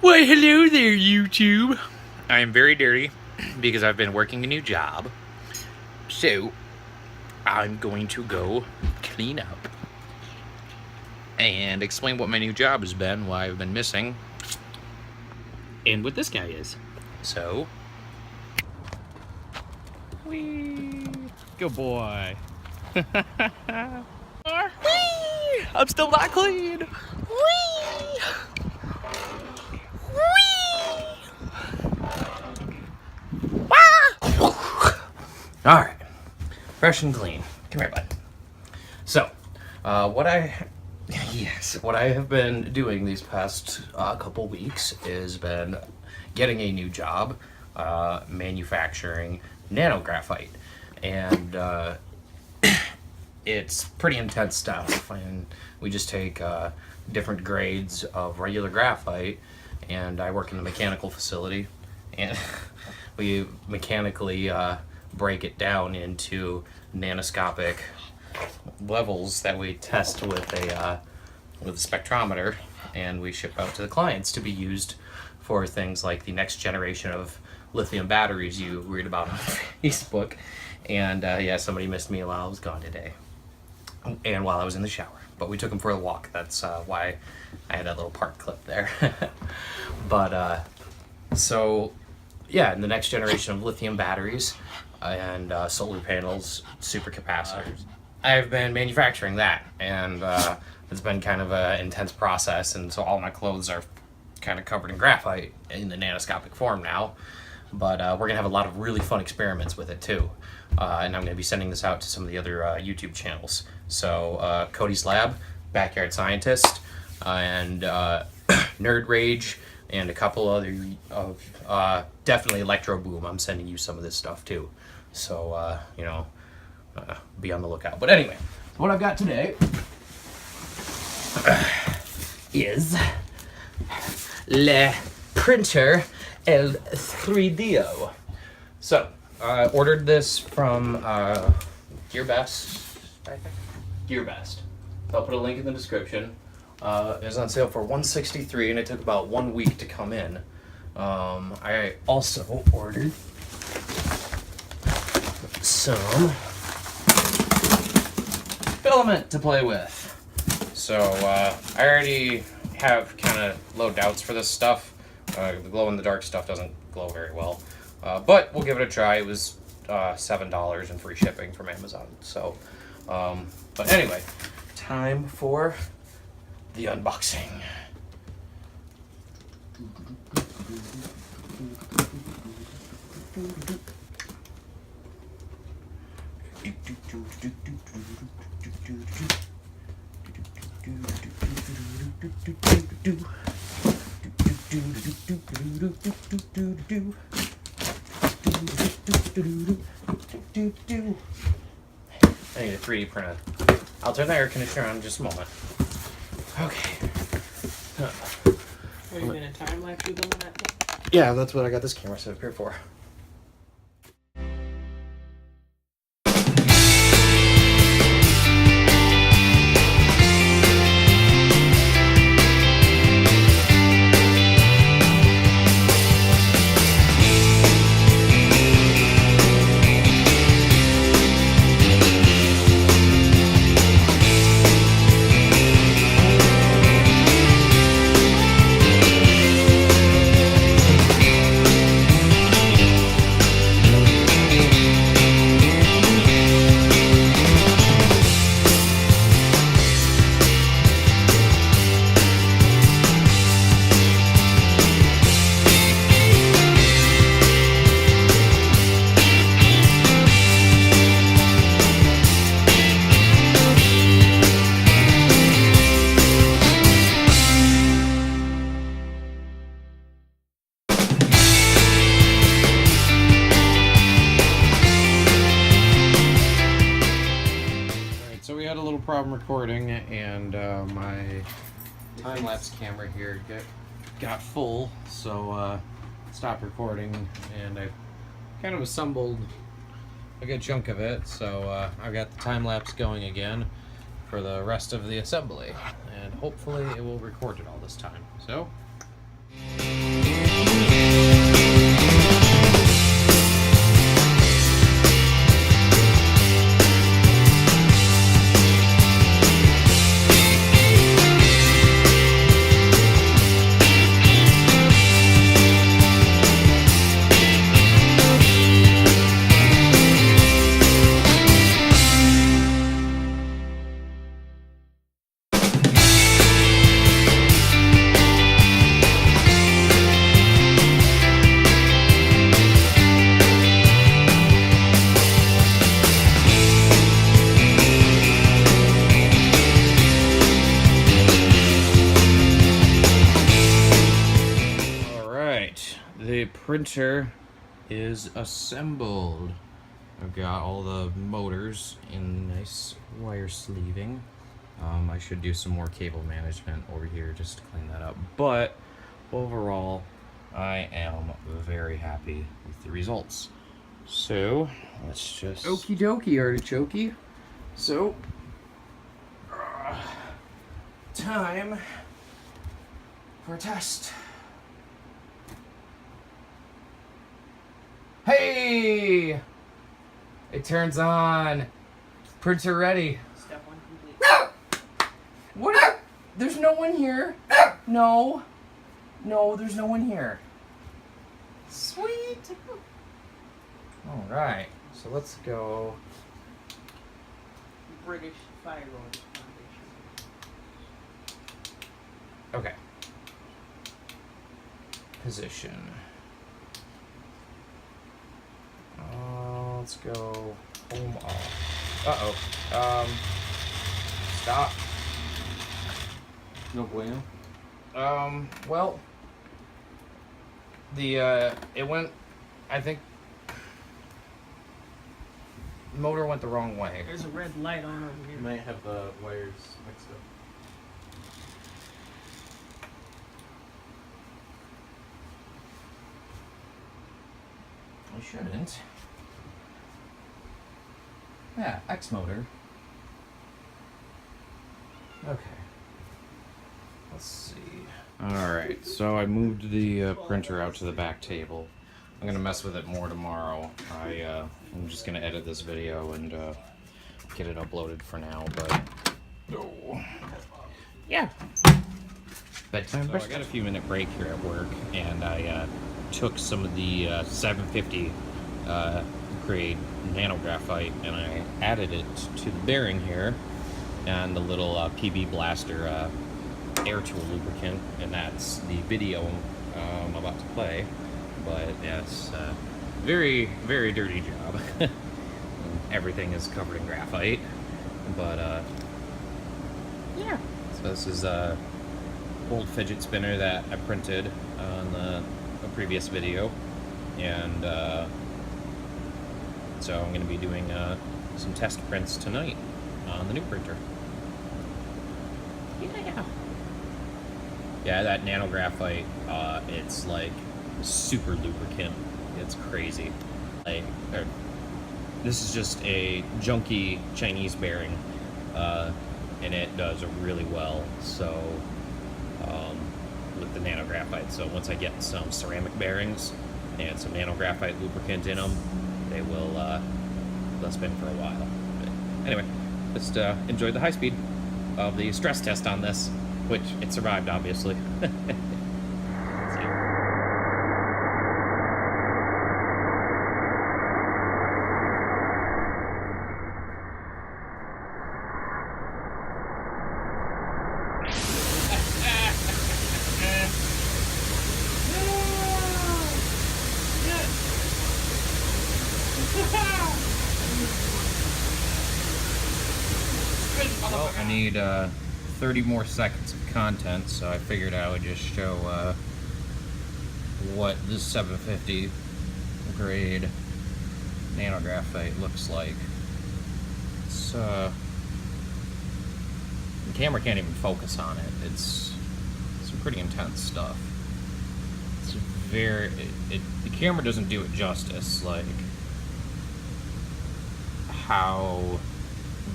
Why, hello there, YouTube. I am very dirty because I've been working a new job. So, I'm going to go clean up and explain what my new job has been, why I've been missing, and what this guy is. So, whee! Good boy. Whee! I'm still not clean. Whee! All right, fresh and clean. Come here, bud. So, what I have been doing these past couple weeks is been getting a new job, manufacturing nanographite, and it's pretty intense stuff. And we just take different grades of regular graphite, and I work in the mechanical facility, and we mechanically break it down into nanoscopic levels that we test with a spectrometer, and we ship out to the clients to be used for things like the next generation of lithium batteries you read about on Facebook. And yeah, somebody missed me while I was gone today, and while I was in the shower. But we took him for a walk. That's why I had that little part clip there. But so yeah, in the next generation of lithium batteries and solar panels, supercapacitors, I've been manufacturing that, and it's been kind of an intense process. And so all my clothes are kind of covered in graphite in the nanoscopic form now. But we're gonna have a lot of really fun experiments with it too, and I'm gonna be sending this out to some of the other YouTube channels. So Cody's Lab, Backyard Scientist, and Nerd Rage, and a couple other of definitely Electro Boom. I'm sending you some of this stuff too, so you know, be on the lookout. But anyway, what I've got today is le Printer El 3DO. So I ordered this from GearBest, I think. GearBest. I'll put a link in the description. It was on sale for $163, and it took about 1 week to come in. I also ordered some filament to play with. So I already have kind of low doubts for this stuff. The glow-in-the-dark stuff doesn't glow very well. But we'll give it a try. It was $7 and free shipping from Amazon. So, but anyway, time for the unboxing. I need a 3D printer. I'll turn the air conditioner on in just a moment. Okay. Are you going to time-lapse you building that thing? Yeah, that's what I got this camera set up here for. So we had a little problem recording, and my time-lapse camera here got full, so stopped recording, and I kind of assembled a good chunk of it, so I've got the time-lapse going again for the rest of the assembly, and hopefully it will record it all this time. So the printer is assembled. I've got all the motors in nice wire sleeving. I should do some more cable management over here just to clean that up. But overall, I am very happy with the results. So let's just okie dokie, artichoke. So time for a test. Hey! It turns on. Printer ready. Step 1 complete. What? There's no one here. No. No, there's no one here. Sweet. All right. So let's go. British Fire Road Foundation. Okay. Position. Let's go home off. Uh-oh. Stop. No bueno. Well, it went, I think, the motor went the wrong way. There's a red light on over You here. might have the wires mixed up. I shouldn't. Yeah, X motor. Okay. Let's see. Alright, so I moved the printer out to the back table. I'm gonna mess with it more tomorrow. I'm just gonna edit this video and get it uploaded for now, but yeah. Bedtime. So I got a few minute break here at work, and I took some of the 750 grade nanographite and I added it to the bearing here and the little PB Blaster air tool lubricant, and that's the video I'm about to play. But yes, very, very dirty job. Everything is covered in graphite, but yeah. So this is a old fidget spinner that I printed on a previous video, and so I'm going to be doing some test prints tonight on the new printer. Yeah, that nanographite, it's like super lubricant. It's crazy. This is just a junky Chinese bearing, and it does really well. So with the nanographite. So once I get some ceramic bearings and some nanographite lubricant in them, they will they'll spin for a while. But anyway, just enjoyed the high speed of the stress test on this, which it survived, obviously. Let's see. Well, I need 30 more seconds of content, so I figured I would just show what this 750 grade nanographite looks like. It's the camera can't even focus on it. It's some pretty intense stuff. It's very the camera doesn't do it justice, like how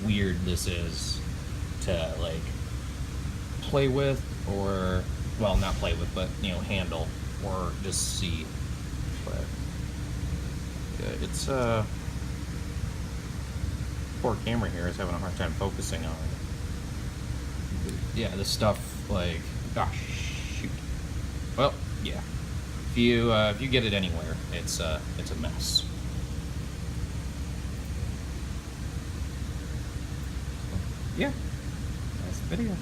weird this is to like play with, or well, not play with, but you know, handle or just see. But yeah, it's poor camera here is having a hard time focusing on it. Yeah, this stuff, like, gosh, shoot. Well, yeah. If you get it anywhere, it's a mess. Yeah, that's the video.